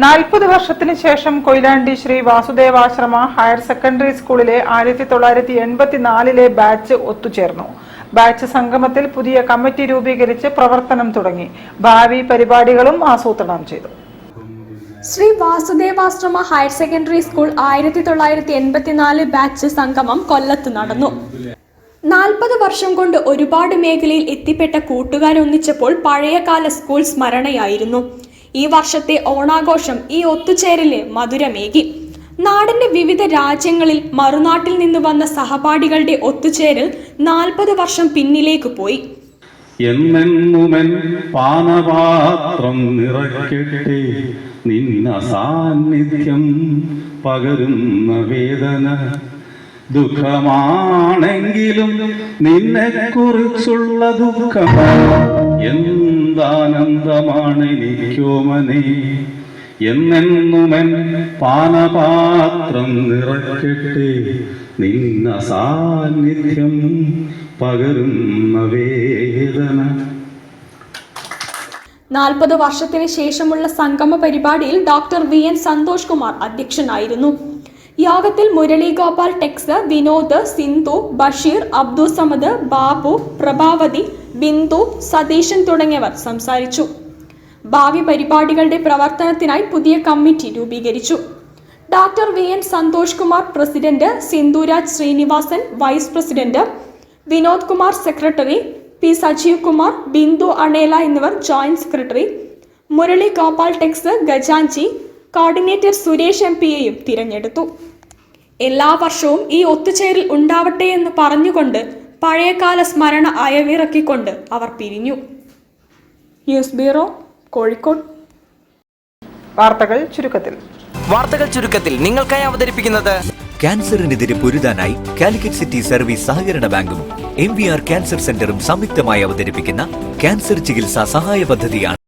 40 വർഷത്തിന് ശേഷം Koyilandy Shri Vasudevashrama higher secondary സ്കൂളിലെ 1984 ബാച്ച് ഒത്തുചേർന്നു. ബാച്ച് സംഗമത്തിൽ പുതിയ കമ്മിറ്റി രൂപീകരിച്ച് പ്രവർത്തനം തുടങ്ങി. ഭാവി പരിപാടികളും ആസൂത്രണം ചെയ്തു. Shri Vasudevashrama higher secondary school 1984 batch സംഗമം കൊല്ലത്ത് നടന്നു. 40 വർഷം കൊണ്ട് ഒരുപാട് മേഖലയിൽ എത്തിപ്പെട്ട കൂട്ടുകാരൊന്നിച്ചപ്പോൾ പഴയകാല സ്കൂൾ സ്മരണയായിരുന്നു. ഈ വർഷത്തെ ഓണാഘോഷം ഈ ഒത്തുചേരലിന് മധുരമേകി. നാടിന്റെ വിവിധ രാജ്യങ്ങളിൽ മറുനാട്ടിൽ നിന്ന് വന്ന സഹപാഠികളുടെ ഒത്തുചേരൽ 40 വർഷം പിന്നിലേക്ക് പോയി. എന്നെന്നുമെൻ പാനപാത്രം നിറയ്ക്കട്ടെ നിന്ന സാന്നിധ്യം പകരുന്ന വേദന ദുഃഖമാണെങ്കിലും നിന്നെ കുറിച്ചുള്ള ദുഃഖം എന്താനന്ദമാണ് എനിക്കോമനേ. എന്നെന്നുമെൻ പാനപാത്രം നിറയ്ക്കട്ടെ നിന്ന സാന്നിധ്യം പകരുന്ന വേദന. 40 വർഷത്തിന് ശേഷമുള്ള സംഗമ പരിപാടിയിൽ ഡോക്ടർ VN സന്തോഷ് കുമാർ അധ്യക്ഷനായിരുന്നു. യോഗത്തിൽ മുരളി ഗോപാൽ ടെക്സ്, വിനോദ്, സിന്ധു, ബഷീർ, അബ്ദുൾ സമദ്, ബാബു, പ്രഭാവതി, ബിന്ദു, സതീശൻ തുടങ്ങിയവർ സംസാരിച്ചു. ഭാവി പരിപാടികളുടെ പ്രവർത്തനത്തിനായി പുതിയ കമ്മിറ്റി രൂപീകരിച്ചു. Doctor VN Santhosh Kumar president, Sindhuraj Srinivasan vice president, Vinod Kumar secretary, P Sajeev Kumar, Bindu Anela എന്നിവർ ജോയിന്റ് സെക്രട്ടറി, മുരളി ഗോപാൽ ടെക്സ് ഗജാൻജി, കോർഡിനേറ്റർ സുരേഷ് MP-യെയും തിരഞ്ഞെടുത്തു. എല്ലാ വർഷവും ഈ ഒത്തുചേരൽ ഉണ്ടാവട്ടെ എന്ന് പറഞ്ഞുകൊണ്ട് പഴയകാല സ്മരണ അയവിറക്കിക്കൊണ്ട് അവർ പിരിഞ്ഞു. News bureau, Kozhikode. വാർത്തകൾ ചുരുക്കത്തിൽ നിങ്ങൾക്കായി അവതരിപ്പിക്കുന്നത് ക്യാൻസറിനെതിരെ പൊരുതാനായി കാലിക്കറ്റ് സിറ്റി സർവീസ് സഹകരണ ബാങ്കും MVR ക്യാൻസർ സെന്ററും സംയുക്തമായി അവതരിപ്പിക്കുന്ന ക്യാൻസർ ചികിത്സാ സഹായ പദ്ധതിയാണ്.